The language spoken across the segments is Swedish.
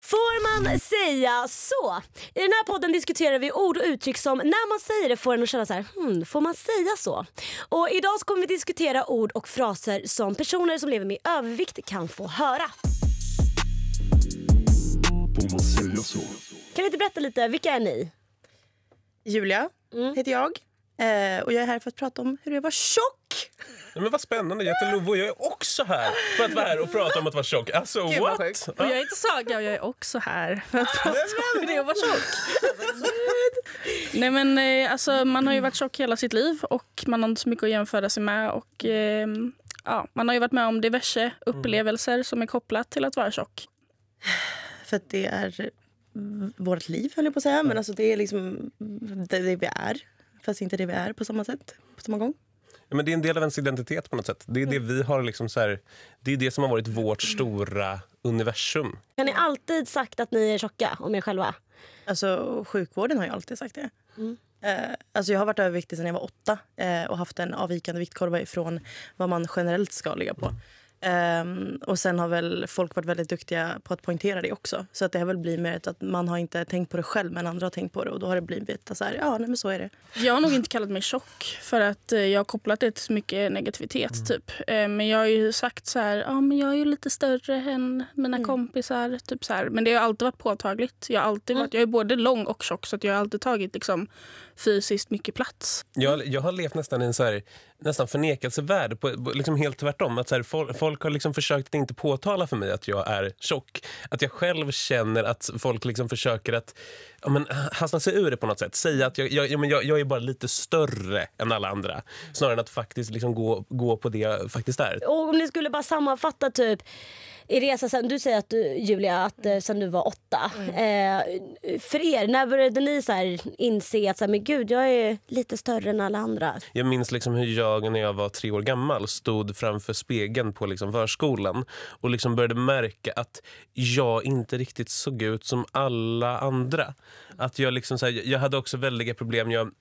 Får man säga så? I den här podden diskuterar vi ord och uttryck som när man säger det får en att känna så här, får man säga så? Och idag så kommer vi diskutera ord och fraser som personer som lever med övervikt kan få höra. Får man säga så? Kan vi inte berätta lite, vilka är ni? Julia heter jag. Och jag är här för att prata om hur jag var tjock. Ja, men vad spännande, jättelovo. Jag är också här för att vara här och prata om att vara tjock. Alltså, Gud, what? sjukt. Och jag är inte Saga och jag är också här för att prata om hur det är att vara tjock. Nej men alltså man har ju varit tjock hela sitt liv och man har inte så mycket att jämföra sig med och man har ju varit med om diverse upplevelser som är kopplat till att vara tjock. För att det är vårt liv, höll jag på att säga. Men alltså det är liksom det vi är. Fast inte det vi är på samma sätt, på samma gång. Ja, men det är en del av ens identitet på något sätt. Det är det vi har liksom så här, det är det som har varit vårt stora universum. Har ni alltid sagt att ni är tjocka om er själva? Alltså sjukvården har ju alltid sagt det. Alltså jag har varit överviktig sedan jag var 8 och haft en avvikande viktkorva ifrån vad man generellt ska ligga på. Och sen har väl folk varit väldigt duktiga på att poängtera det också. Så att det har väl blivit mer att man har inte tänkt på det själv men andra har tänkt på det. Och då har det blivit så här, ja nej, men så är det. Jag har nog inte kallat mig tjock för att jag har kopplat det till så mycket negativitet typ. Men jag har ju sagt så här, ja men jag är ju lite större än mina kompisar typ så här. Men det har alltid varit påtagligt. Jag har alltid varit, jag är både lång och tjock så att jag har alltid tagit liksom fysiskt mycket plats. Jag har levt nästan i en så här, nästan förnekelsevärld på liksom helt tvärtom att så här, folk har liksom försökt att inte påtala för mig att jag är tjock, att jag själv känner att folk liksom försöker att hasta sig ur det på något sätt, säga att jag är bara lite större än alla andra snarare än att faktiskt liksom gå på det jag faktiskt är. Och om ni skulle bara sammanfatta typ i resa sen, du säger att Julia att sen du var 8 för er, när började ni så här inse att så här, men gud jag är lite större än alla andra? Jag minns liksom hur jag när jag var 3 år gammal stod framför spegeln på liksom förskolan och liksom började märka att jag inte riktigt såg ut som alla andra. Att jag liksom så här, jag hade också väldiga problem. Jag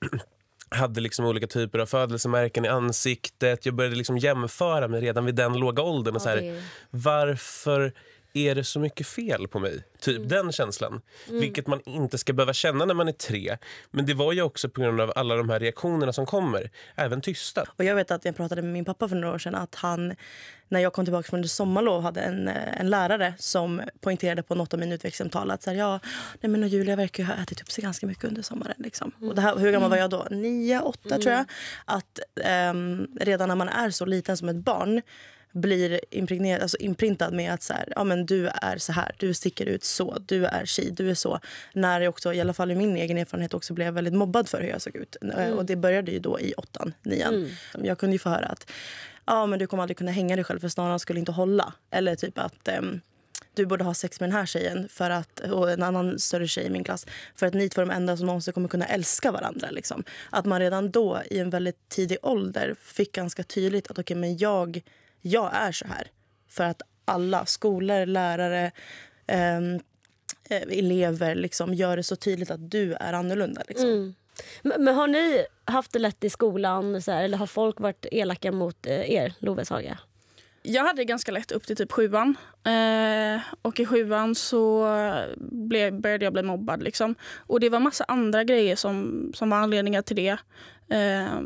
hade liksom olika typer av födelsemärken i ansiktet. Jag började liksom jämföra mig redan vid den låga åldern och så här, varför är det så mycket fel på mig? Typ den känslan. Vilket man inte ska behöva känna när man är 3. Men det var ju också på grund av alla de här reaktionerna som kommer. Även tysta. Och jag vet att jag pratade med min pappa för några år sedan att han, när jag kom tillbaka från sommarlov, hade en lärare som poängterade på något av mina utväxtsamtal att så här, nej men Julia verkar ju ha ätit upp sig ganska mycket under sommaren. Liksom. Och det här, hur gammal var jag då? 9, 8 tror jag. Att redan när man är så liten som ett barn blir impregnerad, alltså inprintad med att så här, ja men du är så här, du sticker ut så, du är tjej, du är så. När jag också, i alla fall i min egen erfarenhet, också blev väldigt mobbad för hur jag såg ut. Och det började ju då i 8, 9. Jag kunde ju få höra att ja men du kommer aldrig kunna hänga dig själv för snarare skulle inte hålla. Eller typ att du borde ha sex med den här tjejen för att, och en annan större tjej i min klass, för att ni två är de enda som någonsin kommer kunna älska varandra. Liksom. Att man redan då i en väldigt tidig ålder fick ganska tydligt att okej, men jag är så här. För att alla skolor, lärare, elever liksom gör det så tydligt att du är annorlunda. Liksom. Men har ni haft det lätt i skolan så här, eller har folk varit elaka mot er, Love, Saga? Jag hade det ganska lätt upp till typ 7:an. Och i 7:an så började jag bli mobbad. Liksom. Och det var massa andra grejer som var anledningar till det.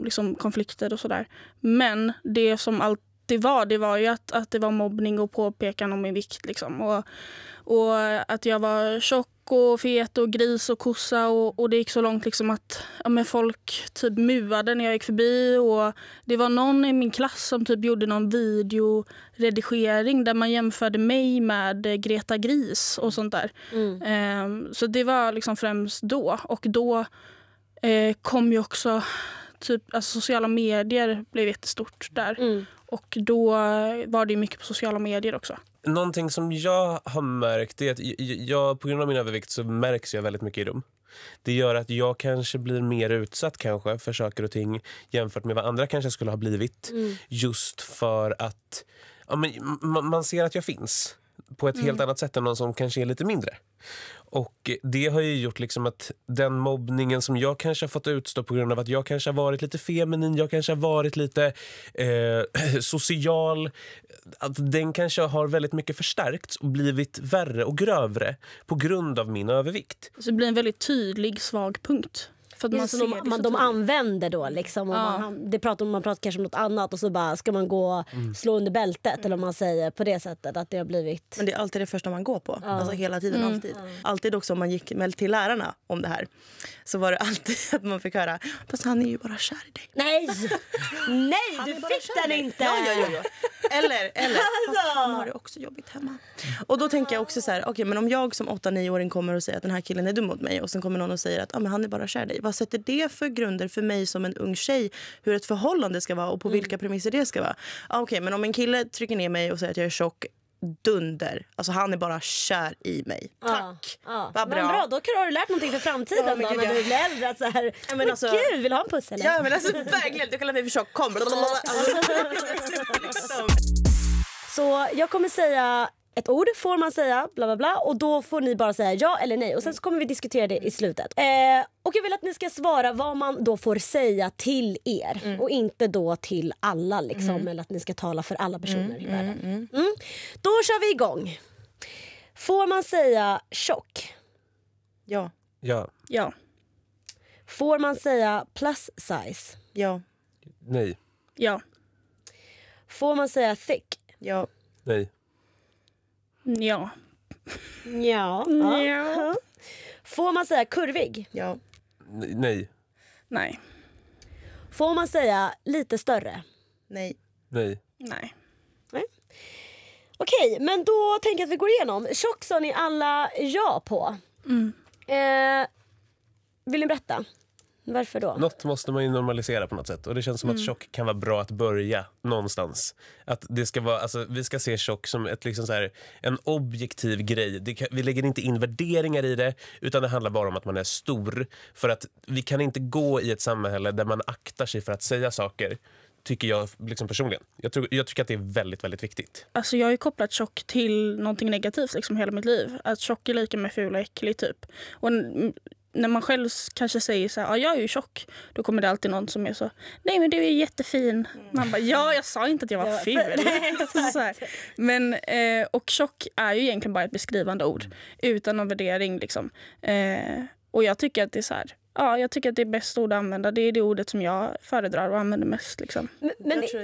Liksom konflikter och sådär. Men det som alltid det var ju att det var mobbning och påpekan om min vikt. Liksom. Och att jag var tjock och fet och gris och kossa och det gick så långt liksom att folk typ muade när jag gick förbi och det var någon i min klass som typ gjorde någon videoredigering där man jämförde mig med Greta Gris och sånt där. Så det var liksom främst då och då kom ju också typ alltså sociala medier blev jättestort där och då var det ju mycket på sociala medier också. Någonting som jag har märkt är att jag på grund av min övervikt så märks jag väldigt mycket i rum. Det gör att jag kanske blir mer utsatt kanske för saker och ting jämfört med vad andra kanske skulle ha blivit. Just för att man ser att jag finns. på ett helt annat sätt än någon som kanske är lite mindre. Och det har ju gjort liksom att den mobbningen som jag kanske har fått utstå på grund av att jag kanske har varit lite feminin, jag kanske har varit lite social, att den kanske har väldigt mycket förstärkts och blivit värre och grövre på grund av min övervikt. Så det blir en väldigt tydlig svag punkt. För att man Just ser som det så de tydligt. använder då liksom. Och man pratar kanske om något annat och så bara ska man gå och slå under bältet eller om man säger på det sättet att det har blivit. Men det är alltid det första man går på. Alltså hela tiden, alltid. Alltid också om man gick till lärarna om det här. Så var det alltid att man fick höra, fast han är ju bara kär i dig. Nej, Han du är bara fick kär i den dig. inte. Ja. Eller fast han har det också jobbigt hemma. Och då tänker jag också så här, okej, men om jag som 8-9-åring kommer och säger att den här killen är dum mot mig och sen kommer någon och säger att men han är bara kär i dig. Vad sätter det för grunder för mig som en ung tjej hur ett förhållande ska vara och på vilka premisser det ska vara? Okej, men om en kille trycker ner mig och säger att jag är tjock, dunder. Alltså han är bara kär i mig. Tack. Ja. Vad Men bra. bra, då har du lärt någonting för framtiden Ja, men då, gud, när ja. du blir äldre. Att så här, men men alltså- gud, vill du ha en puss eller? Ja, men alltså verkligen, du kallar mig för tjock. Kom. Så jag kommer säga ett ord, får man säga bla bla bla, och då får ni bara säga ja eller nej och sen så kommer vi diskutera det i slutet. Och jag vill att ni ska svara vad man då får säga till er och inte då till alla liksom, eller att ni ska tala för alla personer i världen. Då kör vi igång. Får man säga tjock? Ja. Ja. Får man säga plus size? Ja. Nej. Ja. Får man säga thick? Ja. Nej. Ja. Ja. Ja. Får man säga kurvig? Ja. Nej. Nej. Får man säga lite större? Nej. Nej. Nej. Okej, men då tänker jag att vi går igenom. Tjock sa ni alla ja på. Vill ni berätta? Varför då? Något måste man ju normalisera på något sätt. Och det känns som att tjock kan vara bra att börja någonstans. Att det ska vara, alltså, vi ska se tjock som ett, liksom så här, en objektiv grej. Vi lägger inte in värderingar i det, utan det handlar bara om att man är stor. För att vi kan inte gå i ett samhälle där man aktar sig för att säga saker, tycker jag liksom personligen. Jag tycker att det är väldigt, väldigt viktigt. Alltså jag har ju kopplat tjock till någonting negativt liksom hela mitt liv. Att tjock är lika med ful och äcklig typ. Och när man själv kanske säger så här, ja, jag är ju tjock, då kommer det alltid någon som är så, nej men du är jättefin. Man bara, ja, jag sa inte att jag var ful. Så här. Men, och tjock är ju egentligen bara ett beskrivande ord utan någon värdering liksom. Och jag tycker att det är så här, ja, jag tycker att det är bäst ord att använda. Det är det ordet som jag föredrar och använder mest liksom. Men jag tror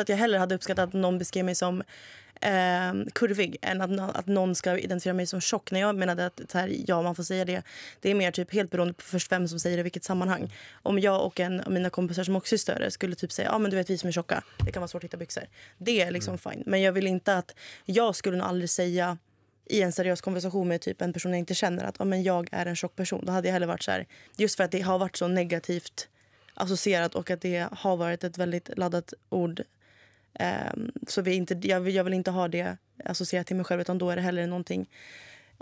att jag hellre hade uppskattat att någon beskrev mig som kurvig än att någon ska identifiera mig som tjock. När jag menade att så här, ja, man får säga det. Det är mer typ helt beroende på först vem som säger det i vilket sammanhang. Om jag och en av mina kompisar som också är större skulle typ säga, ja men du vet vi som är tjocka, det kan vara svårt att hitta byxor. Det är liksom fine. Men jag vill inte att jag skulle nog aldrig säga i en seriös konversation med typ en person jag inte känner att men jag är en tjock person. Då hade jag heller varit så här, just för att det har varit så negativt associerat och att det har varit ett väldigt laddat ord. Så jag vill inte ha det associerat till mig själv, utan då är det hellre någonting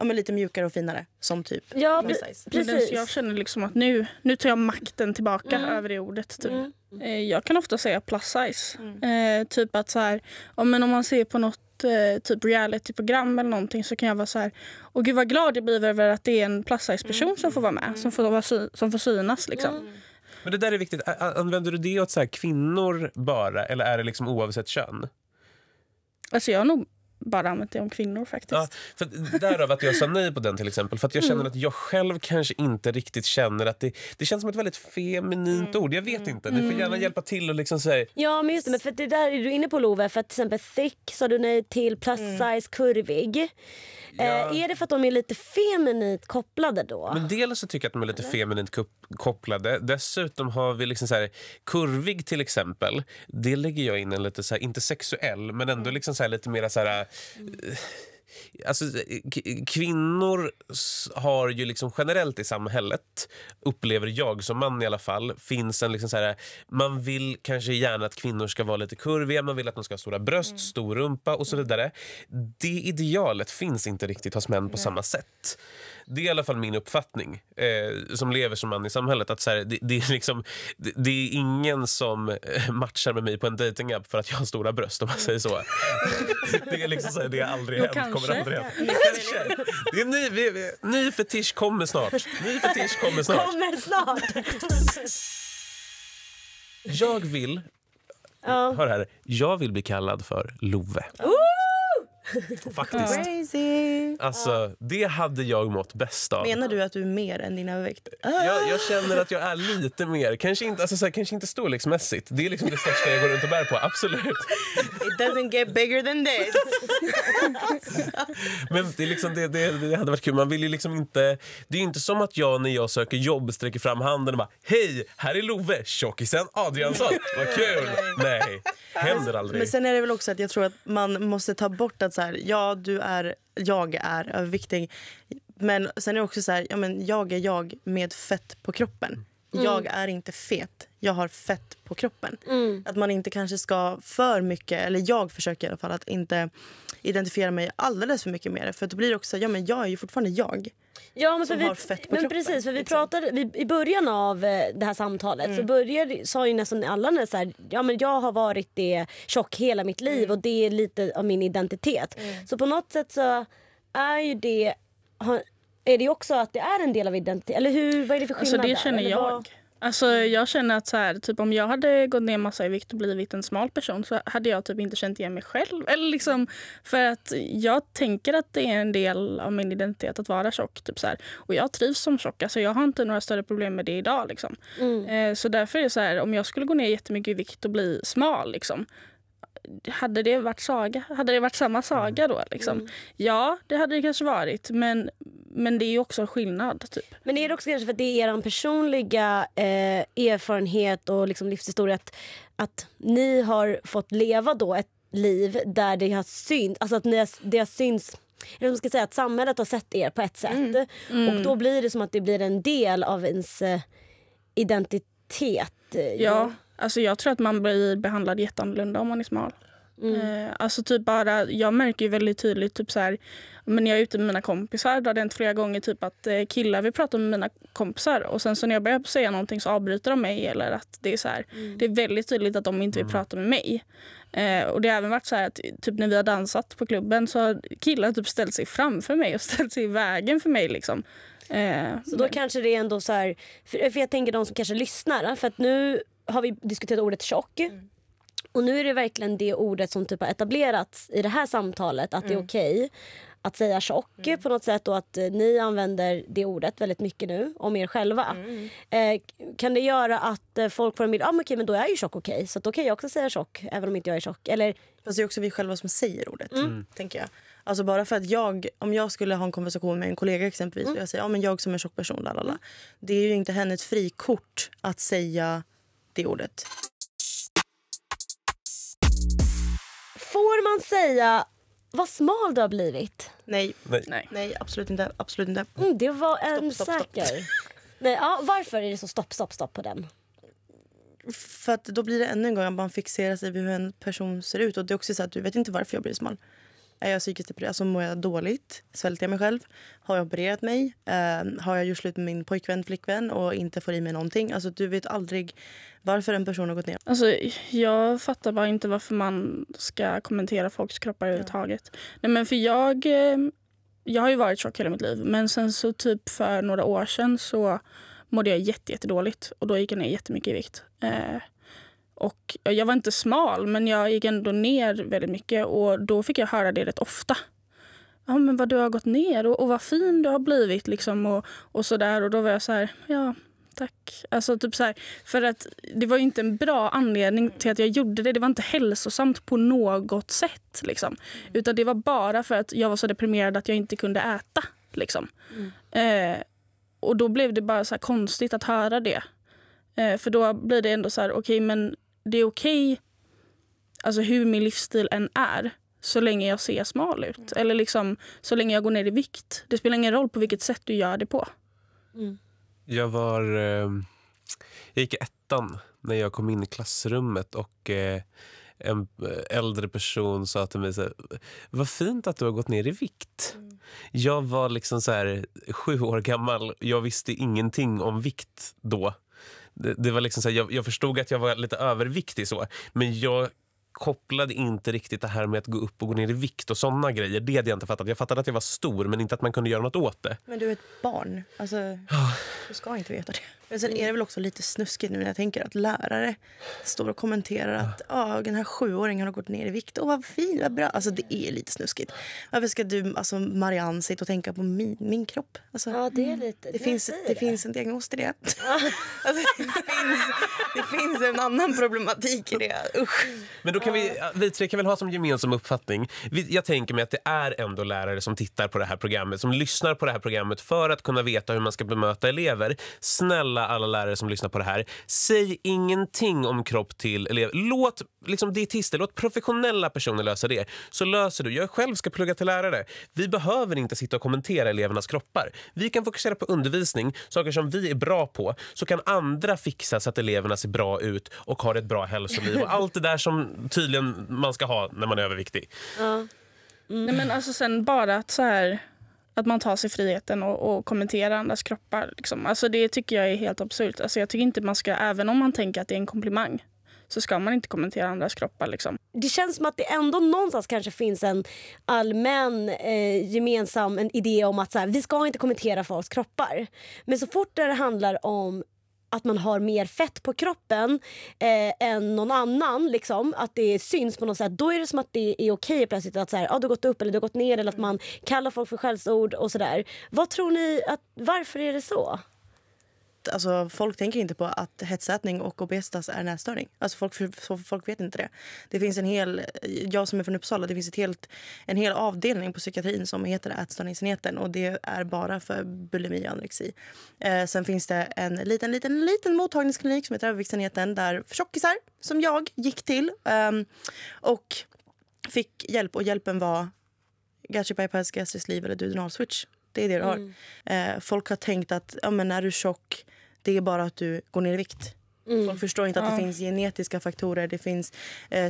lite mjukare och finare som typ Ja, size. precis. Jag känner liksom att nu tar jag makten tillbaka över det ordet typ. Jag kan ofta säga plus size. Typ att så här, om man ser på något typ realityprogram eller någonting, så kan jag vara så här, och gud vad glad jag blir över att det är en plus size person som får vara med, som får synas liksom. Men det där är viktigt. Använder du det åt så här kvinnor bara, eller är det liksom oavsett kön? Alltså jag har nog bara använt det om kvinnor faktiskt. Ja, för därav att jag sa nej på den till exempel. För att jag känner att jag själv kanske inte riktigt känner att det känns som ett väldigt feminint ord. Jag vet inte, ni får gärna hjälpa till och liksom säga. Ja, men just det, men för det där är du inne på, Love, för att till exempel thick sa du nej till, plus size, kurvig. Är det för att de är lite feminint kopplade då? Men dels så tycker jag att de är lite feminint kopplade. Dessutom har vi liksom så här, kurvig till exempel. Det lägger jag in en lite så här, inte sexuell, men ändå liksom så här, lite mer så här, alltså, kvinnor har ju liksom generellt i samhället, upplever jag som man i alla fall, finns en liksom så här, man vill kanske gärna att kvinnor ska vara lite kurviga, man vill att de ska ha stora bröst, stor rumpa och så vidare. Det idealet finns inte riktigt hos män på samma sätt. Det är i alla fall min uppfattning som lever som man i samhället, att så här, det är liksom, det är ingen som matchar med mig på en datingapp för att jag har stora bröst, om man säger så. Det är liksom så här, det har aldrig hänt, kommer aldrig hänt. Det är ny fetisch kommer snart. Ny fetisch kommer snart. Kommer snart. Jag vill hör här, jag vill bli kallad för Love. Faktiskt. Crazy. Alltså, det hade jag mått bäst av. Menar du att du är mer än din övervikt? Jag känner att jag är lite mer. Kanske inte, alltså, så här, kanske inte storleksmässigt. Det är liksom det största jag går runt och bär på, absolut. It doesn't get bigger than this. Men det är liksom, det hade varit kul. Man vill ju liksom inte. Det är inte som att jag när jag söker jobb sträcker fram handen och bara: hej, här är Love, tjockisen Adriansson. Vad kul. Nej, händer aldrig. Men sen är det väl också att jag tror att man måste ta bort att så här, ja, jag är överviktig. Men sen är det också så här, ja, men jag är jag med fett på kroppen. Jag är inte fet. Jag har fett på kroppen. Att man inte kanske ska för mycket, eller jag försöker i alla fall att inte identifiera mig alldeles för mycket med det. För att det blir också, ja, men jag är ju fortfarande jag. Ja, men som har fett på men kroppen. Precis, för vi liksom. pratade i början av det här samtalet så sa ju nästan alla så här, ja, men jag har varit det tjock hela mitt liv och det är lite av min identitet. Så på något sätt så är ju det är det också att det är en del av identitet, eller hur, vad är det för skillnad? Alltså det känner där? jag. Alltså jag känner att så här, typ om jag hade gått ner massa i vikt och blivit en smal person så hade jag typ inte känt igen mig själv. Eller liksom, för att jag tänker att det är en del av min identitet att vara tjock. Typ så här. Och jag trivs som tjock. Alltså jag har inte några större problem med det idag. Liksom. Så därför är det så här, om jag skulle gå ner jättemycket i vikt och bli smal liksom, hade det varit saga? Hade det varit samma saga då? Liksom? Ja, det hade det kanske varit. Men det är ju också skillnad. Typ. Men är det också kanske för att det är er personliga erfarenhet och liksom livshistoria att ni har fått leva då ett liv där det har synts, alltså att det har synts, eller man ska säga att samhället har sett er på ett sätt och då blir det som att det blir en del av ens identitet. Ja, alltså jag tror att man blir behandlad jätteannorlunda om man är smal. Alltså typ bara, jag märker ju väldigt tydligt typ så här, men när jag är ute med mina kompisar, då har det hänt flera gånger typ att killar vill prata med mina kompisar och sen så när jag börjar säga någonting så avbryter de mig, eller att det är så här, det är väldigt tydligt att de inte vill prata med mig. Och det har även varit så här att typ när vi har dansat på klubben så har killar typ ställt sig framför mig och ställt sig i vägen för mig liksom. Så då kanske det är ändå så här, för jag tänker de som kanske lyssnar, för att nu har vi diskuterat ordet tjock. Och nu är det verkligen det ordet som typ har etablerats i det här samtalet, att det är okej att säga tjock på något sätt, och att ni använder det ordet väldigt mycket nu om er själva. Kan det göra att folk får en bild, okej, men då är ju tjock okej, så då kan jag också säga tjock även om inte jag är tjock, eller? Fast det är också vi själva som säger ordet, tänker jag. Alltså bara för att om jag skulle ha en konversation med en kollega exempelvis och jag säger, ja, men jag som är tjock person, lalala. Det är ju inte hennes frikort att säga det ordet. Får man säga vad smal du har blivit? Nej, absolut inte. Absolut inte. Det var en Stopp. säker. Nej, ja, varför är det så stopp på den? För att då blir det ännu en gång att man fixerar sig vid hur en person ser ut. Och det är också så att du vet inte varför jag blir smal. Är jag psykiskt deprimerad? Alltså mår jag dåligt? Svälter jag mig själv? Har jag opererat mig? Har jag gjort slut med min flickvän och inte får i mig någonting? Alltså du vet aldrig varför en person har gått ner. Alltså jag fattar bara inte varför man ska kommentera folks kroppar överhuvudtaget. Nej, men för jag har ju varit tjock hela mitt liv. Men sen så typ för några år sedan så mådde jag jättedåligt. Och då gick jag ner jättemycket i vikt. Och jag var inte smal, men jag gick ändå ner väldigt mycket. Och då fick jag höra det rätt ofta. Ja, men vad du har gått ner och vad fin du har blivit liksom, och sådär. Och då var jag så här, ja, tack. Alltså typ så här, för att det var ju inte en bra anledning till att jag gjorde det. Det var inte hälsosamt på något sätt liksom. Utan det var bara för att jag var så deprimerad att jag inte kunde äta liksom. Och då blev det bara så här konstigt att höra det. För då blir det ändå så här, okej, men det är okej, alltså hur min livsstil än är, så länge jag ser smal ut. Eller liksom, så länge jag går ner i vikt. Det spelar ingen roll på vilket sätt du gör det på. Jag gick i ettan när jag kom in i klassrummet och en äldre person sa till mig så här, vad fint att du har gått ner i vikt. Jag var liksom så här 7 år gammal. Jag visste ingenting om vikt då. Det var liksom så här, jag förstod att jag var lite överviktig så, men jag kopplade inte riktigt det här med att gå upp och gå ner i vikt och sådana grejer. Det hade jag inte fattat. Jag fattade att jag var stor, men inte att man kunde göra något åt det. Men du är ett barn. Alltså, du ska inte veta det. Men sen är det väl också lite snuskigt nu när jag tänker att lärare står och kommenterar att den här 7-åringen har gått ner i vikt. Vad fint, vad bra. Alltså det är lite snuskigt. Varför ska du, alltså Marianne, sitta och tänka på min kropp? Alltså, Ja, det är lite. det finns en diagnos till det. Alltså, det finns en annan problematik i det. Usch. Men då kan vi tre kan väl ha som gemensam uppfattning. Jag tänker mig att det är ändå lärare som tittar på det här programmet, som lyssnar på det här programmet för att kunna veta hur man ska bemöta elever. Snälla alla lärare som lyssnar på det här, säg ingenting om kropp till elever. Låt liksom dietister, låt professionella personer lösa det. Så löser du. Jag själv ska plugga till lärare. Vi behöver inte sitta och kommentera elevernas kroppar. Vi kan fokusera på undervisning, saker som vi är bra på, så kan andra fixa så att eleverna ser bra ut och har ett bra hälsoliv och allt det där som tydligen man ska ha när man är överviktig. Nej, men alltså sen bara att så här, att man tar sig friheten och kommenterar andras kroppar liksom. Alltså det tycker jag är helt absurt. Alltså jag tycker inte man ska, även om man tänker att det är en komplimang, så ska man inte kommentera andras kroppar liksom. Det känns som att det ändå någonstans kanske finns en allmän gemensam en idé om att så här, vi ska inte kommentera folks kroppar. Men så fort det handlar om att man har mer fett på kroppen än någon annan, liksom, att det syns på något sätt, då är det som att det är okej plötsligt att så här, du har gått upp eller du har gått ner, eller att man kallar folk för skällsord och sådär. Vad tror ni, varför är det så? Alltså, folk tänker inte på att hetsätning och obesitas är nätstörning. Alltså, folk vet inte det. Det finns jag som är från Uppsala, det finns en hel avdelning på psykiatrin som heter ätstörningsenheten, och det är bara för bulimi och anorexi. Sen finns det en liten mottagningsklinik som heter överviktsenheten, där tjockisar som jag gick till och fick hjälp, och hjälpen var gastric bypass, gastric sleeve eller duodenal switch. Det är det du har. Folk har tänkt att men är du tjock, det är bara att du går ner i vikt. Folk förstår inte att det finns genetiska faktorer, det finns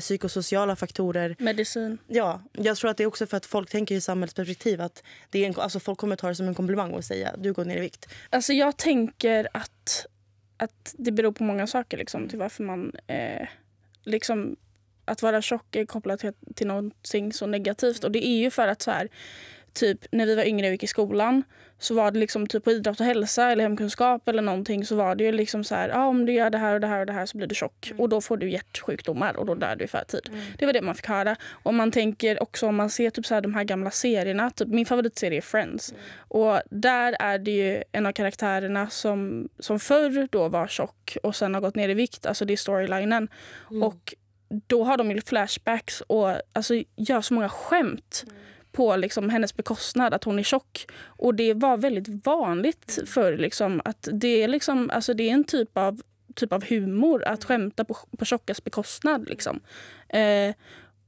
psykosociala faktorer. Medicin. Ja, jag tror att det är också för att folk tänker i samhällsperspektiv att det är alltså folk kommer ta det som en komplimang och säga du går ner i vikt. Alltså jag tänker att det beror på många saker liksom, till varför man liksom, att vara tjock är kopplat till någonting så negativt. Och det är ju för att så här, typ när vi var yngre och gick i skolan, så var det liksom typ på idrott och hälsa eller hemkunskap eller någonting, så var det ju liksom så här, om du gör det här och det här och det här så blir du tjock och då får du hjärtsjukdomar och då dör du i förtid. Det var det man fick höra. Och man tänker också, om man ser typ så här de här gamla serierna, typ min favoritserie är Friends, och där är det ju en av karaktärerna som förr då var tjock och sen har gått ner i vikt, alltså det är storylinen. Och då har de ju flashbacks och alltså gör så många skämt på liksom hennes bekostnad, att hon är tjock. Och det var väldigt vanligt för liksom, att det är liksom, alltså det är en typ av humor att skämta på tjockas bekostnad liksom.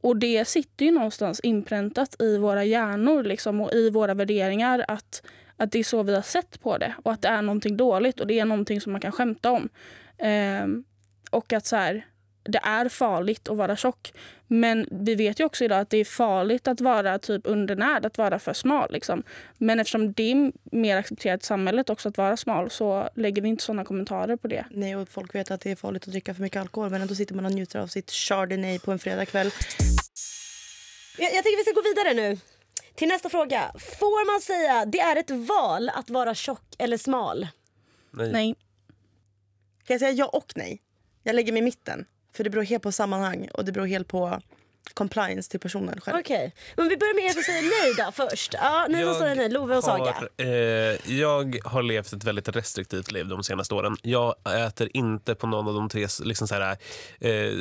Och det sitter ju någonstans inpräntat i våra hjärnor liksom, och i våra värderingar att det är så vi har sett på det, och att det är någonting dåligt och det är någonting som man kan skämta om. Och att så här, det är farligt att vara tjock. Men vi vet ju också idag att det är farligt att vara typ undernärd, att vara för smal liksom. Men eftersom det är mer accepterat i samhället också att vara smal, så lägger vi inte sådana kommentarer på det. Nej, och folk vet att det är farligt att dricka för mycket alkohol, men då sitter man och njuter av sitt chardonnay på en fredagkväll. Jag tänker vi ska gå vidare nu till nästa fråga. Får man säga det är ett val att vara tjock eller smal? Nej. Kan jag säga ja och nej? Jag lägger mig i mitten. För det beror helt på sammanhang och det beror helt på compliance till personen själv. Okej, men vi börjar med er som säger nej då först. Ja, ni som säger nej, Love och Saga. Jag har levt ett väldigt restriktivt liv de senaste åren. Jag äter inte på någon av de 3 liksom så här,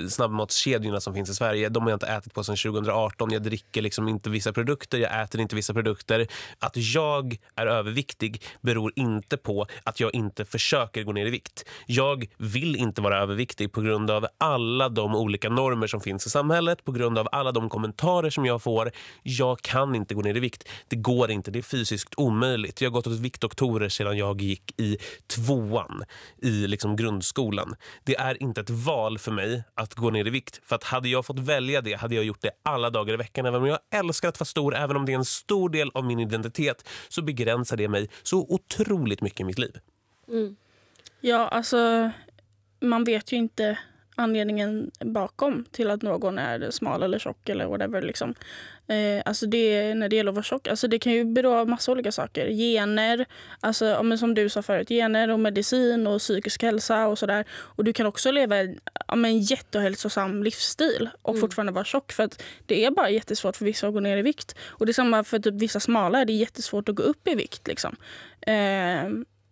snabbmatskedjorna som finns i Sverige. De har jag inte ätit på sedan 2018. Jag dricker liksom inte vissa produkter, jag äter inte vissa produkter. Att jag är överviktig beror inte på att jag inte försöker gå ner i vikt. Jag vill inte vara överviktig på grund av alla de olika normer som finns i samhället, på grund grund av alla de kommentarer som jag får. Jag kan inte gå ner i vikt. Det går inte, det är fysiskt omöjligt. Jag har gått hos viktdoktorer sedan jag gick i 2:an i liksom grundskolan. Det är inte ett val för mig att gå ner i vikt. För att hade jag fått välja det hade jag gjort det alla dagar i veckan. Även om jag älskar att vara stor, även om det är en stor del av min identitet, så begränsar det mig så otroligt mycket i mitt liv. Ja, alltså man vet ju inte anledningen bakom till att någon är smal eller tjock eller whatever liksom. Alltså det, när det gäller att vara tjock, alltså det kan ju bero av massa olika saker. Gener, alltså men som du sa förut, gener och medicin och psykisk hälsa och sådär. Och du kan också leva en jättehälsosam livsstil och fortfarande vara tjock, för att det är bara jättesvårt för vissa att gå ner i vikt. Och det är samma för typ vissa smala, det är jättesvårt att gå upp i vikt liksom.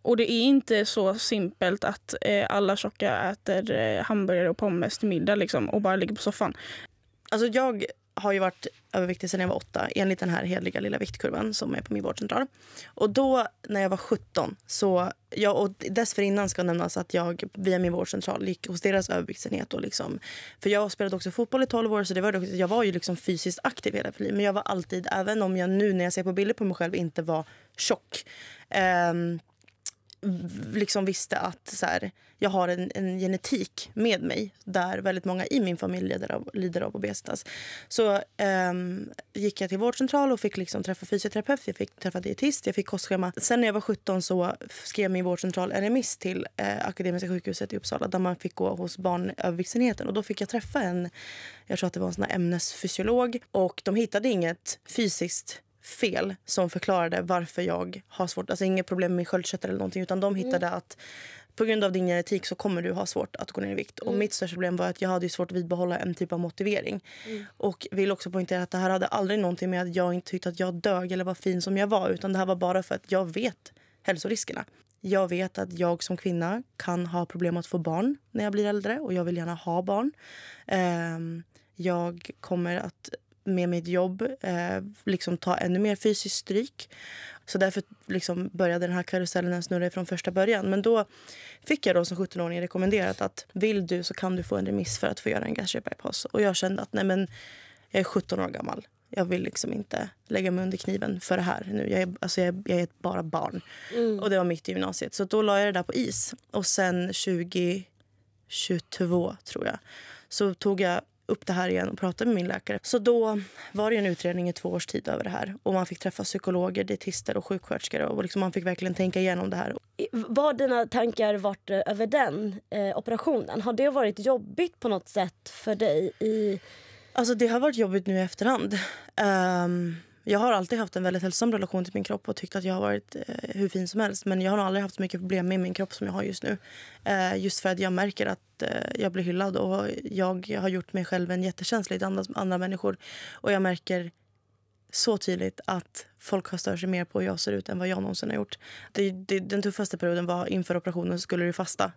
Och det är inte så simpelt att alla tjocka äter hamburgare och pommes till middag liksom, och bara ligger på soffan. Alltså jag har ju varit överviktig sedan jag var 8 enligt den här heliga lilla viktkurvan som är på min vårdcentral. Och då när jag var 17 så och dessförinnan ska nämnas att jag via min vårdcentral gick hos deras överviktsenhet och liksom, för jag spelade också fotboll i 12 år, så jag var ju liksom fysiskt aktiv hela livet, men jag var alltid, även om jag nu när jag ser på bilder på mig själv inte var tjock, liksom visste att så här, jag har en genetik med mig där väldigt många i min familj lider av obesitas. Så gick jag till vårdcentral och fick liksom träffa fysioterapeut, jag fick träffa dietist, jag fick kostschema. Sen när jag var 17 så skrev min vårdcentral en remiss till Akademiska sjukhuset i Uppsala där man fick gå hos barnöverviktsenheten, och då fick jag träffa jag tror att det var en sån här ämnesfysiolog, och de hittade inget fysiskt fel som förklarade varför jag har svårt, alltså inget problem med min sköldkörtel eller någonting, utan de hittade att på grund av din genetik så kommer du ha svårt att gå ner i vikt. Och mitt största problem var att jag hade svårt att vidbehålla en typ av motivering. Och vill också poängtera att det här hade aldrig någonting med att jag inte tyckte att jag dög eller var fin som jag var, utan det här var bara för att jag vet hälsoriskerna. Jag vet att jag som kvinna kan ha problem att få barn när jag blir äldre, och jag vill gärna ha barn. Jag kommer att med mitt jobb liksom ta ännu mer fysiskt stryk. Så därför liksom började den här karusellen snurra från första början. Men då fick jag då som 17-åring rekommenderat att vill du så kan du få en remiss för att få göra en gastric bypass. Och jag kände att nej, men jag är 17 år gammal. Jag vill liksom inte lägga mig under kniven för det här nu. Jag är bara barn. Och det var mitt i gymnasiet. Så då la jag det där på is. Och sen 2022 tror jag så tog jag upp det här igen och pratade med min läkare. Så då var det en utredning i 2 års tid över det här. Och man fick träffa psykologer, dietister och sjuksköterskor. Och liksom man fick verkligen tänka igenom det här. Vad har dina tankar varit över den operationen? Har det varit jobbigt på något sätt för dig? Alltså det har varit jobbigt nu i efterhand. Jag har alltid haft en väldigt hälsosam relation till min kropp och tyckt att jag har varit hur fin som helst. Men jag har aldrig haft så mycket problem med min kropp som jag har just nu. Just för att jag märker att jag blir hyllad och jag har gjort mig själv en jättekänslig till andra människor. Och jag märker så tydligt att folk har stört sig mer på hur jag ser ut än vad jag någonsin har gjort. Den tuffaste perioden var inför operationen så skulle du fasta.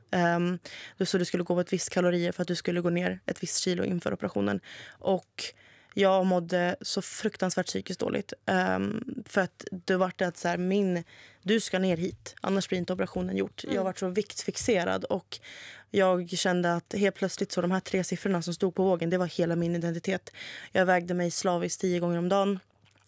Så du skulle gå på ett visst kalorier för att du skulle gå ner ett visst kilo inför operationen. Och jag mådde så fruktansvärt psykiskt dåligt. För att det var det att så här, du ska ner hit, annars blir inte operationen gjort. Jag var så viktfixerad och jag kände att helt plötsligt så de här 3 siffrorna som stod på vågen, det var hela min identitet. Jag vägde mig slaviskt 10 gånger om dagen.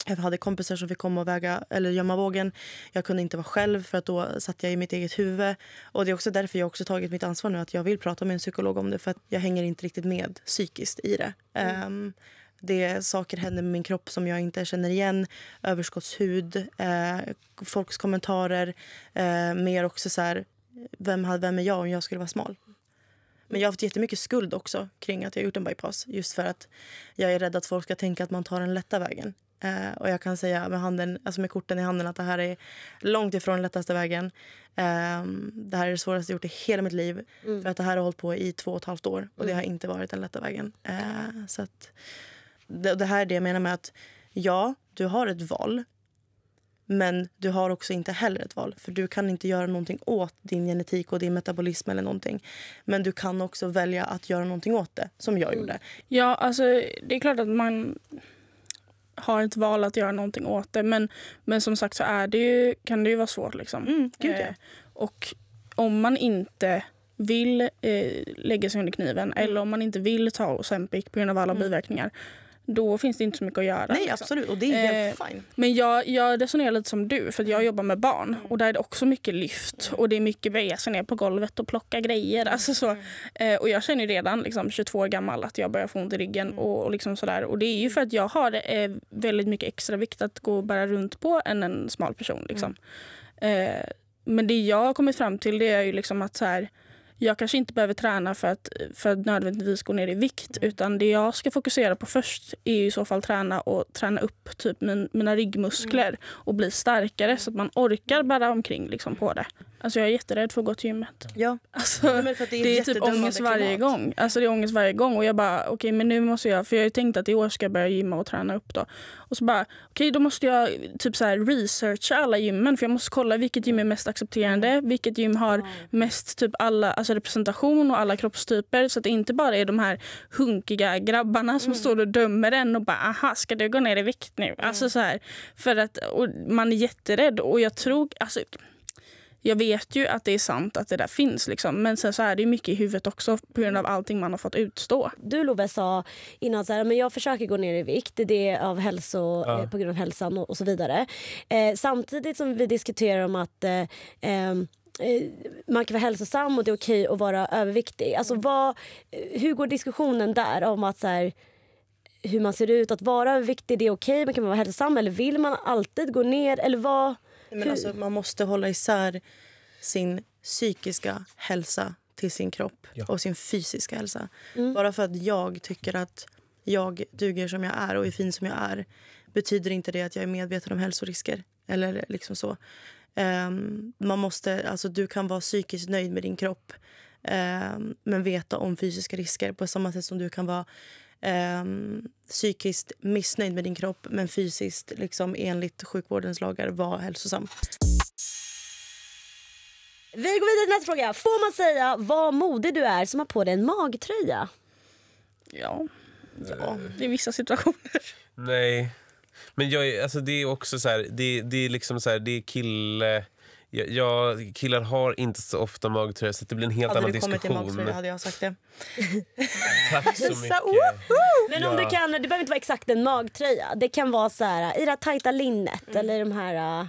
Jag hade kompisar som fick komma och väga eller gömma vågen. Jag kunde inte vara själv för att då satt jag i mitt eget huvud. Och det är också därför jag också tagit mitt ansvar nu att jag vill prata med en psykolog om det, för att jag hänger inte riktigt med psykiskt i det. Saker händer med min kropp som jag inte känner igen. Överskottshud, folks kommentarer. Mer också så här, vem är jag om jag skulle vara smal? Men jag har haft jättemycket skuld också kring att jag har gjort en bypass. Just för att jag är rädd att folk ska tänka att man tar den lätta vägen. Och jag kan säga med korten i handen att det här är långt ifrån den lättaste vägen. Det här är det svåraste jag gjort i hela mitt liv. För att det här har hållit på i 2,5 år. Och det har inte varit den lätta vägen. Så att det här är det jag menar med att ja, du har ett val. Men du har också inte heller ett val. För du kan inte göra någonting åt din genetik och din metabolism eller någonting. Men du kan också välja att göra någonting åt det, som jag gjorde. Ja, alltså det är klart att man har ett val att göra någonting åt det. Men som sagt så kan det ju vara svårt liksom. Gud, ja. Och om man inte vill lägga sig under kniven eller om man inte vill ta Ozempic på grund av alla biverkningar, då finns det inte så mycket att göra. Nej, absolut. Och det är helt fine. Men jag resonerar lite som du, för att jag jobbar med barn och där är det också mycket lyft och det är mycket väsen ner på golvet och plocka grejer. Alltså så. Och jag känner ju redan liksom, 22 år gammal att jag börjar få ont i ryggen och liksom sådär. Och det är ju för att jag har väldigt mycket extra vikt att gå och bära runt på än en smal person. Liksom. Men det jag har kommit fram till, det är ju liksom att så här, jag kanske inte behöver träna för att nödvändigtvis gå ner i vikt. Utan det jag ska fokusera på först är i så fall träna upp typ mina ryggmuskler och bli starkare så att man orkar bära omkring liksom, på det. Alltså jag är jätterädd för att gå till gymmet. Ja. Alltså, Men för att det är typ ångest varje gång. Alltså det är ångest varje gång. Och jag bara, okej, men nu måste jag, för jag har ju tänkt att i år ska jag börja gymma och träna upp då. Och så bara, okej, då måste jag typ så här researcha alla gymmen. För jag måste kolla vilket gym är mest accepterande. Vilket gym har mest typ alla, alltså representation och alla kroppstyper. Så att det inte bara är de här hunkiga grabbarna som står och dömer en och bara, aha, ska du gå ner i vikt nu? Alltså så här, för att och man är jätterädd. Och jag tror, alltså jag vet ju att det är sant att det där finns liksom. Men sen så är det ju mycket i huvudet också på grund av allting man har fått utstå. Du, Love, sa innan så här, men jag försöker gå ner i vikt. Det är av på grund av hälsan och så vidare. Samtidigt som vi diskuterar om att man kan vara hälsosam och det är okej att vara överviktig. Alltså hur går diskussionen där om att så här, hur man ser ut, att vara överviktig, det är okej, man kan vara hälsosam, eller vill man alltid gå ner, eller vad? Men alltså, man måste hålla isär sin psykiska hälsa till sin kropp och sin fysiska hälsa. Bara för att jag tycker att jag duger som jag är och är fin som jag är, betyder inte det att jag är medveten om hälsorisker. Eller liksom så. Man måste, alltså, du kan vara psykiskt nöjd med din kropp, men veta om fysiska risker på samma sätt som du kan vara psykiskt missnöjd med din kropp men fysiskt liksom, enligt sjukvårdens lagar vara hälsosam. Vi går vidare till nästa fråga. Får man säga vad modig du är som har på dig en magtröja? Ja, det är vissa situationer. Nej, men alltså det är också så här, det är liksom så här, det är killar har inte så ofta magtröja, så det blir en helt annan diskussion. Hade du kommit till magtröja hade jag sagt det. Tack så mycket. Men om du kan, det behöver inte vara exakt en magtröja. Det kan vara så här, i det här tajta linnet eller de här...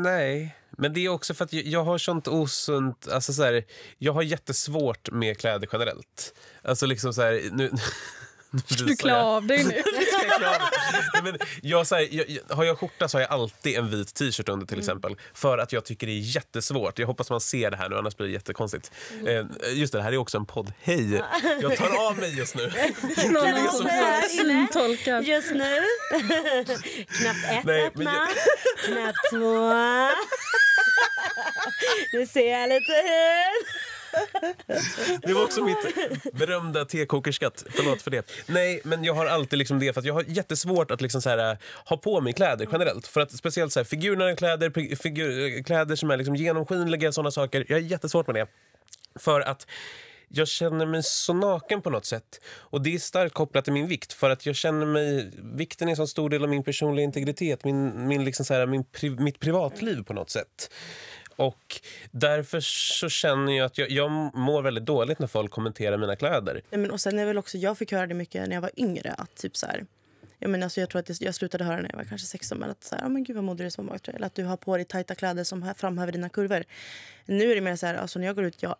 Nej, men det är också för att jag har sånt osunt, alltså så här, jag har jättesvårt med kläder generellt. Alltså liksom så här, nu du klär av dig nu. Men har jag skjorta så har jag alltid en vit t-shirt under till exempel. För att jag tycker det är jättesvårt. Jag hoppas man ser det här nu, annars blir det jättekonstigt. Just det här är också en podd. Hej, jag tar av mig just nu. Syntolkad. Just nu. Knappt 1 öppnas. Knappt 2. Nu ser jag lite hur. Det var också mitt berömda tekokerskatt. Förlåt för det. Nej, men jag har alltid liksom det, för att jag har jättesvårt att liksom så här, ha på mig kläder generellt. För att speciellt så här, figurerna kläder som är liksom genomskinliga, sådana saker. Jag har jättesvårt med det. För att jag känner mig så naken på något sätt. Och det är starkt kopplat till min vikt. För att jag känner mig, vikten är en så stor del av min personliga integritet. Min liksom så här, mitt privatliv på något sätt. Och därför så känner jag att jag mår väldigt dåligt när folk kommenterar mina kläder. Ja, men och sen är väl också, jag fick höra det mycket när jag var yngre, att typ så här, alltså jag tror att jag slutade höra när jag var kanske 16, men att så här, men gud vad modig du är som magtröja, eller att du har på dig tajta kläder som framhäver dina kurvor. Nu är det mer så här, alltså när jag går ut, jag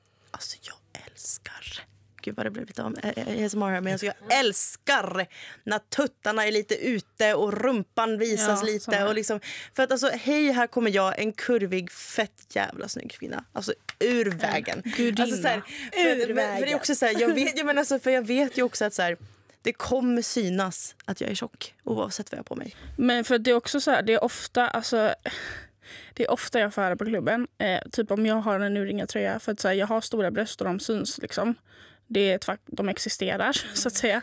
älskar. Gud vad det blev lite ASMR här, men alltså jag älskar när tuttarna är lite ute och rumpan visas lite och liksom, för att alltså hej, här kommer jag, en kurvig fett jävla snygg kvinna, alltså ur vägen. Alltså så här, för det är också så här, jag vet ju också att så här, det kommer synas att jag är tjock oavsett vad jag har på mig. Men för det är också så här, det är ofta jag får höra på klubben, typ om jag har en urringartröja, för att så här, jag har stora bröst och de syns liksom. Det är ett fakt, de existerar så att säga.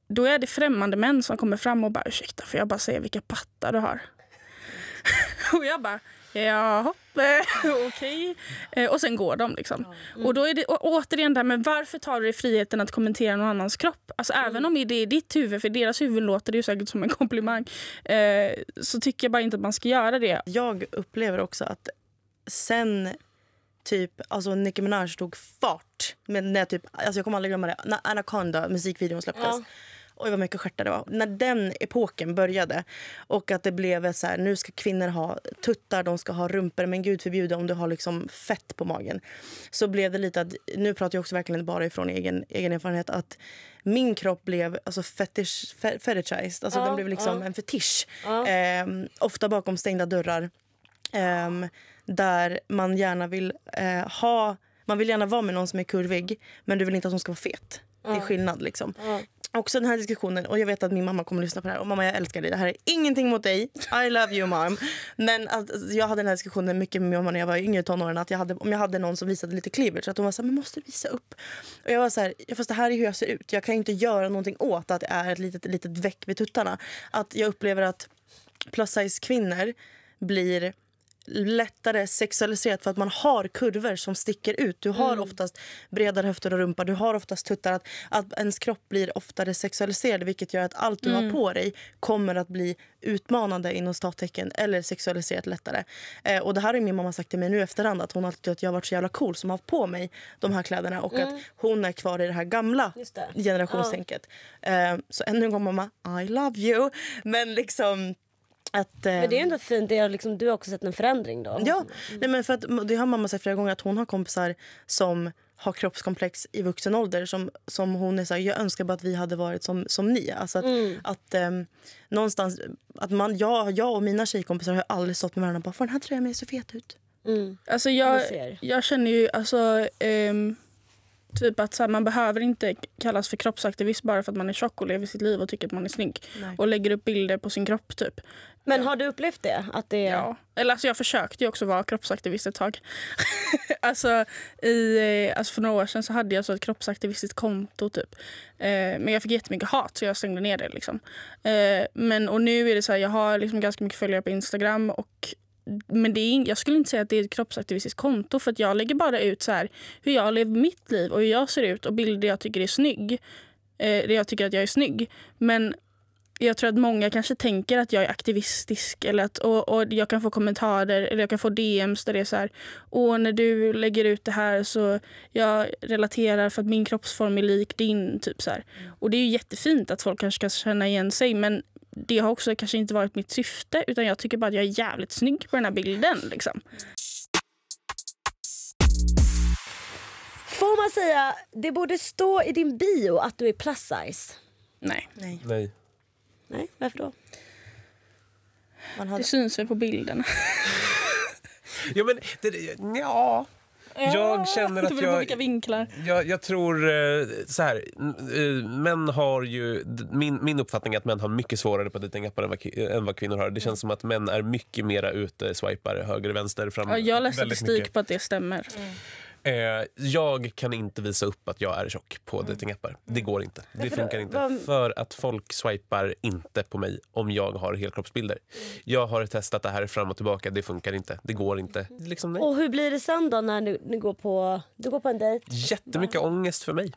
Då är det främmande män som kommer fram och bara, ursäkta, för jag bara säger vilka pattar du har. Och jag bara, ja, okej. Och sen går de liksom. Och då är det återigen där, men varför tar du dig friheten att kommentera någon annans kropp? Alltså även om det är ditt huvud, för deras huvud låter det ju säkert som en komplimang, så tycker jag bara inte att man ska göra det. Jag upplever också att sen typ, alltså Nicki Minaj tog fart. Men när typ, alltså jag kommer aldrig glömma det. När Anaconda musikvideon släpptes. Ja. Oj vad mycket stjärtar det var. När den epoken började och att det blev så här, nu ska kvinnor ha tuttar, de ska ha rumpor, men gud förbjude om du har liksom fett på magen. Så blev det lite att, nu pratar jag också verkligen bara ifrån egen erfarenhet, att min kropp blev alltså fetishized. Alltså den blev liksom en fetisch. Ofta bakom stängda dörrar. Där man gärna vill man vill gärna vara med någon som är kurvig, men du vill inte att hon ska vara fet. Det är skillnad liksom. Också den här diskussionen, och jag vet att min mamma kommer att lyssna på det här, och mamma, jag älskar dig, det här är ingenting mot dig, I love you mom, men att jag hade den här diskussionen mycket med min mamma när jag var yngre tonåren, att om jag hade någon som visade lite cleavage, att hon var så här, men måste visa upp, och jag var så här, fast det här är hur jag ser ut, jag kan inte göra någonting åt att det är ett litet väck vid tuttarna, att jag upplever att plus size kvinnor blir lättare sexualiserat för att man har kurvor som sticker ut. Du har oftast bredare höfter och rumpa. Du har oftast tuttar. Att ens kropp blir oftare sexualiserad, vilket gör att allt du har på dig kommer att bli utmanande inom stattecken eller sexualiserat lättare. Och det här har min mamma sagt till mig nu efterhand, att hon alltid tyckt att jag har varit så jävla cool som har haft på mig de här kläderna, och att hon är kvar i det här gamla generationstänket. Så ännu en gång mamma, I love you. Men liksom men det är ändå fint, det är liksom, du har också sett en förändring då. Ja, nej, men för att det har mamma sagt flera gånger, att hon har kompisar som har kroppskomplex i vuxen ålder, som hon är så här, jag önskar bara att vi hade varit som ni. Alltså att någonstans att jag och mina tjejkompisar har aldrig stått med varandra och bara, får den här tröjan så fet ut. Alltså jag känner ju alltså typ att så här, man behöver inte kallas för kroppsaktivist bara för att man är tjock och lever sitt liv och tycker att man är snygg. Nej. Och lägger upp bilder på sin kropp typ. Men har du upplevt det? Att det... Ja, eller alltså jag försökte ju också vara kroppsaktivist ett tag. alltså för några år sedan så hade jag så ett kroppsaktivistiskt konto typ. Men jag fick jättemycket hat så jag stängde ner det liksom. Och nu är det så här, jag har liksom ganska mycket följare på Instagram, men jag skulle inte säga att det är ett kroppsaktivistiskt konto, för att jag lägger bara ut så här hur jag lever mitt liv och hur jag ser ut och bilder jag tycker är snygg. Jag tycker att jag är snygg. Men jag tror att många kanske tänker att jag är aktivistisk, eller att, och jag kan få kommentarer eller jag kan få DMs där det är så här, när du lägger ut det här så jag relaterar för att min kroppsform är lik din typ så här. Och det är ju jättefint att folk kanske ska känna igen sig, men det har också kanske inte varit mitt syfte, utan jag tycker bara att jag är jävligt snygg på den här bilden liksom. Får man säga, det borde stå i din bio att du är plus size? Nej. Nej, varför då? Det syns väl på bilden. Ja, men jag känner att vilka vinklar. Jag tror så här, män har ju min uppfattning är att män har mycket svårare på datingappar än vad kvinnor har. Det känns som att män är mycket mera ute, swipar höger vänster fram. Ja, jag läste statistik på att det stämmer. Jag kan inte visa upp att jag är tjock på datingappar. Det går inte. Det funkar inte. För att folk swipar inte på mig om jag har helkroppsbilder. Jag har testat det här fram och tillbaka. Det funkar inte. Det går inte. Liksom, nej. Och hur blir det sen då när du går på en dejt? Jättemycket ångest för mig.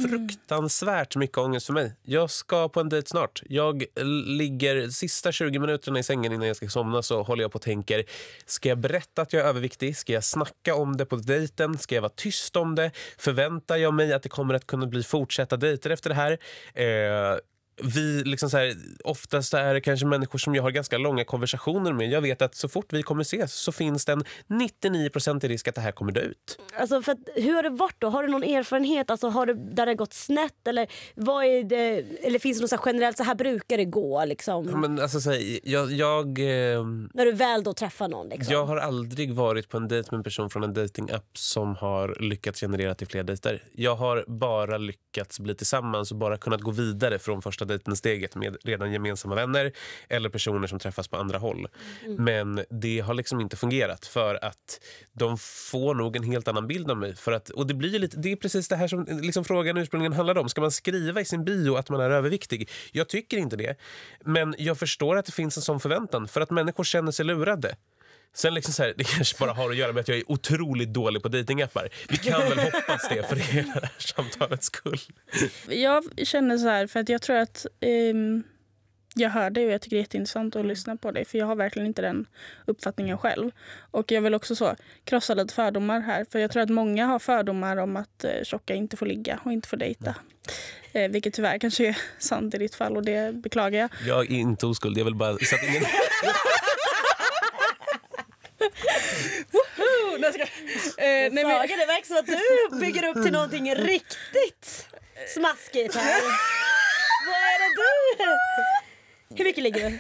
Fruktansvärt mycket ångest för mig. Jag ska på en dejt snart. Jag ligger sista 20 minuterna i sängen innan jag ska somna, så håller jag på och tänker, ska jag berätta att jag är överviktig? Ska jag snacka om det på dejten? Ska jag vara tyst om det? Förväntar jag mig att det kommer att kunna bli fortsätta dejter efter det här? Vi liksom så här, oftast är det kanske människor som jag har ganska långa konversationer med. Jag vet att så fort vi kommer ses så finns det en 99% risk att det här kommer dö ut. Alltså för att, hur har det varit då? Har du någon erfarenhet? Alltså har det där det gått snett? Eller vad är det? Eller finns det något så generellt, så här brukar det gå liksom? Ja, men alltså så här, jag när du väl då träffar någon liksom. Jag har aldrig varit på en dejt med en person från en datingapp som har lyckats generera till fler dejter. Jag har bara lyckats bli tillsammans och bara kunnat gå vidare från första dejten-steget med redan gemensamma vänner eller personer som träffas på andra håll. Men det har liksom inte fungerat, för att de får nog en helt annan bild av mig. För att, och det blir ju lite, det är precis det här som liksom frågan ursprungligen handlade om. Ska man skriva i sin bio att man är överviktig? Jag tycker inte det. Men jag förstår att det finns en sån förväntan, för att människor känner sig lurade. Sen liksom så här, det kanske bara har att göra med att jag är otroligt dålig på datingappar. Vi kan väl hoppas det för hela det här samtalets skull. Jag känner så här, för att jag tror att Jag hör det och jag tycker det är jätteintressant att lyssna på dig. För jag har verkligen inte den uppfattningen själv. Och jag vill också så krossa lite fördomar här. För jag tror att många har fördomar om att tjocka inte får ligga och inte får dejta. Vilket tyvärr kanske är sant i ditt fall och det beklagar jag. Jag är inte oskuld, jag vill bara... Så att ingen... Saga, det verkar som att du bygger upp till någonting riktigt smaskigt här. Vad är det du? Hur mycket ligger du?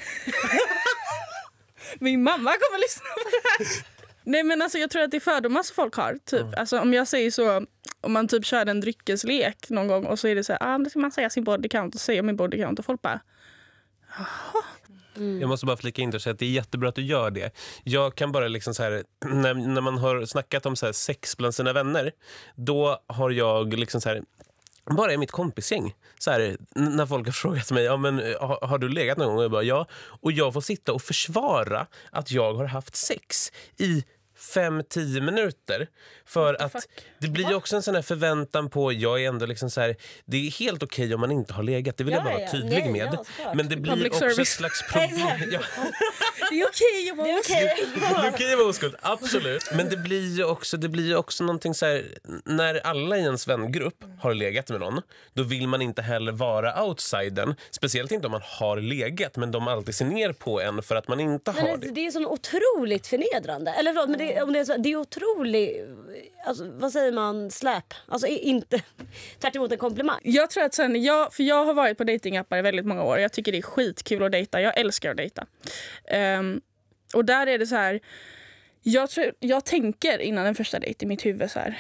Min mamma kommer lyssna på det här. Nej men alltså jag tror att det är fördomar som folk har. Typ. Alltså, om jag säger så, om man typ kör en dryckeslek någon gång och så är det så här, då ska man säga sin body count och säga min body count och folk bara, jaha. Jag måste bara flika in och säga att det är jättebra att du gör det. Jag kan bara liksom så här, när man har snackat om så här sex bland sina vänner, då har jag liksom så här, bara i mitt kompisgäng så här, när folk har frågat mig, ja men har du legat någon gång? Och jag bara ja, och jag får sitta och försvara att jag har haft sex i 5-10 minuter för att det blir ju också en sån här förväntan på, jag är ändå liksom så här, det är helt okej om man inte har legat, det vill jag bara vara tydlig med. Men det blir Public också service. ett slags problem. Ja. Det är okej att vara Det är okej att vara oskuld, absolut. Men det blir ju också någonting så här, när alla i ens vängrupp har legat med någon, då vill man inte heller vara outsidern, speciellt inte om man har legat, men de alltid ser ner på en för att man inte har det. Det är så otroligt förnedrande. Eller förlåt, men det är otroligt, alltså, vad säger man, släp. Alltså inte tvärt emot en komplimang. Jag tror att för jag har varit på datingappar i väldigt många år. Jag tycker det är skitkul att dejta. Jag älskar att dejta. Och där är det så här, jag tänker innan en första dejt i mitt huvud så här,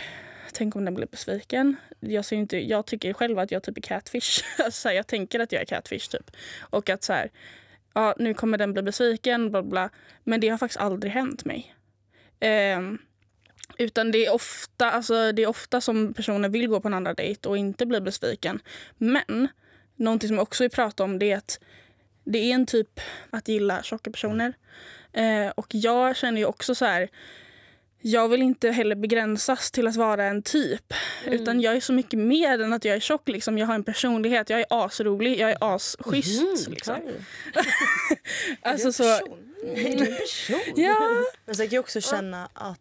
tänk om den blir besviken. Jag tycker själv att jag typ är catfish. Alltså, jag tänker att jag är catfish typ. Och att så här, ja, nu kommer den bli besviken, bla bla. Men det har faktiskt aldrig hänt mig. Utan det är ofta som personer vill gå på en andra dejt och inte bli besviken. Men någonting som också vi pratar om, det är att det är en typ att gilla tjocka personer. Och jag känner ju också så här, jag vill inte heller begränsas till att vara en typ. Utan jag är så mycket mer än att jag är tjock. Liksom. Jag har en personlighet, jag är asrolig, jag är asschysst. Liksom. Alltså så... Är du en person? Ja. Men så kan jag också känna att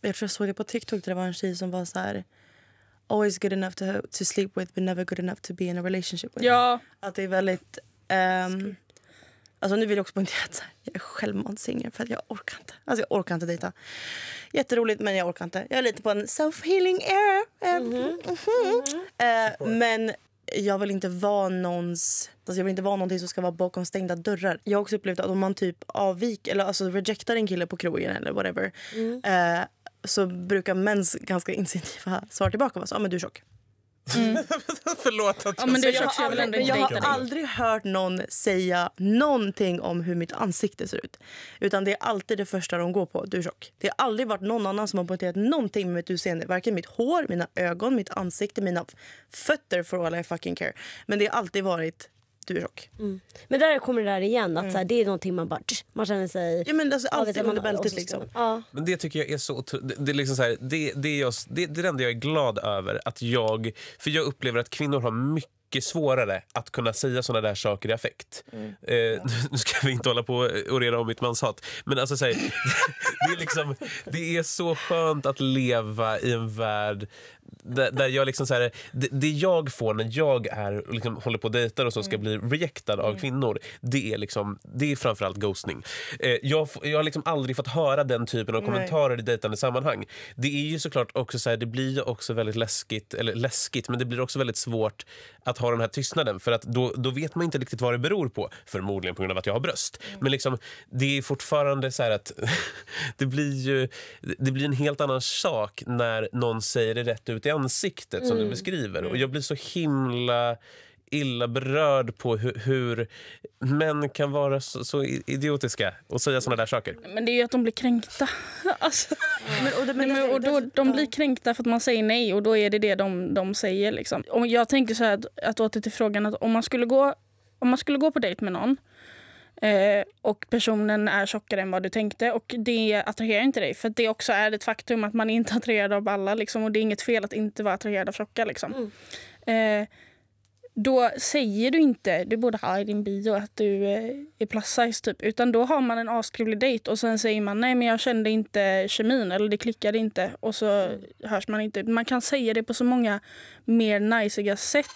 jag tror jag såg det på TikTok där det var en tjej som var så här, always good enough to sleep with but never good enough to be in a relationship with. Ja. Att det är väldigt alltså nu vill jag också poängtera att jag är självmant singel för att jag orkar inte. Alltså jag orkar inte dejta. Jätteroligt men jag orkar inte. Jag är lite på en self-healing era. Men jag vill inte vara någonting som ska vara bakom stängda dörrar. Jag har också upplevt att om man typ avviker eller alltså rejectar en kille på krogen eller whatever, så brukar mäns ganska instinktiva svar tillbaka vara så, men du är tjock. Förlåt att men jag har aldrig hört någon säga någonting om hur mitt ansikte ser ut. Utan det är alltid det första de går på, du är tjock. Det har aldrig varit någon annan som har poängterat någonting med mitt utseende. Varken mitt hår, mina ögon, mitt ansikte, mina fötter for all I fucking care. Men det har alltid varit, du är tjock. Men där kommer det där igen, att så här, det är någonting man känner sig... Ja men alltså alltid under bältet liksom. Ja. Men det tycker jag är så det är liksom så här, det är det enda jag är glad över att för jag upplever att kvinnor har mycket svårare att kunna säga såna där saker i affekt. Nu ska vi inte hålla på och reda om mitt manshat, men alltså så här, det är liksom, det är så skönt att leva i en värld där jag liksom så här, det jag får när jag är liksom, håller på och dejtar och så ska bli rejectad av kvinnor, det är framförallt ghostning. Jag har liksom aldrig fått höra den typen av kommentarer i dejtande sammanhang. Det är ju såklart också så här, det blir ju också väldigt läskigt, men det blir också väldigt svårt att ha den här tystnaden, för att då vet man inte riktigt vad det beror på, förmodligen på grund av att jag har bröst. Men liksom, det är fortfarande så här att det blir en helt annan sak när någon säger det rätt ut i ansiktet som du beskriver. Och jag blir så himla illa berörd på hur män kan vara så idiotiska och säga såna där saker. Men det är ju att de blir kränkta. Alltså. De blir kränkta för att man säger nej, och då är det de säger. Liksom. Och jag tänker så här att åter till frågan att om man skulle gå på dejt med någon och personen är tjockare än vad du tänkte, och det attraherar inte dig, för det också är ett faktum att man inte är attraherad av alla liksom, och det är inget fel att inte vara attraherad av tjocka liksom. då säger du inte, du borde ha i din bio att du är plus size typ, utan då har man en astrevlig dejt och sen säger man nej men jag kände inte kemin eller det klickade inte och så hörs man inte. Man kan säga det på så många mer najsiga sätt.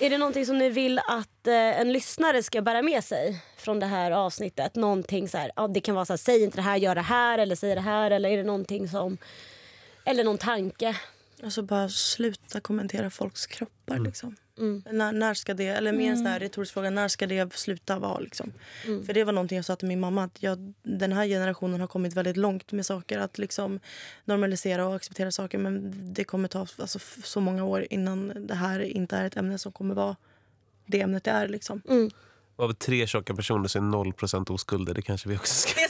Är det någonting som ni vill att en lyssnare ska bära med sig från det här avsnittet? Någonting så här, ja, det kan vara så här, säg inte det här, gör det här eller säg det här, eller är det någonting som, eller någon tanke? Alltså bara sluta kommentera folks kroppar liksom. När ska det, eller mer en sån här retorisk fråga, när ska det sluta vara liksom? För det var någonting jag sa till min mamma, att den här generationen har kommit väldigt långt med saker, att liksom normalisera och acceptera saker, men det kommer ta alltså, så många år innan det här inte är ett ämne som kommer vara det ämnet det är liksom. Av 3 tjocka personer så är 0% oskulder, det kanske vi också ska.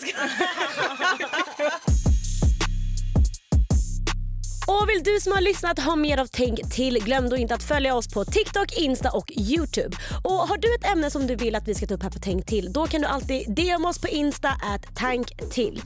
Och vill du som har lyssnat ha mer av Tänk till, glöm då inte att följa oss på TikTok, Insta och YouTube. Och har du ett ämne som du vill att vi ska ta upp här på Tänk till, då kan du alltid DM oss på Insta @tanktill.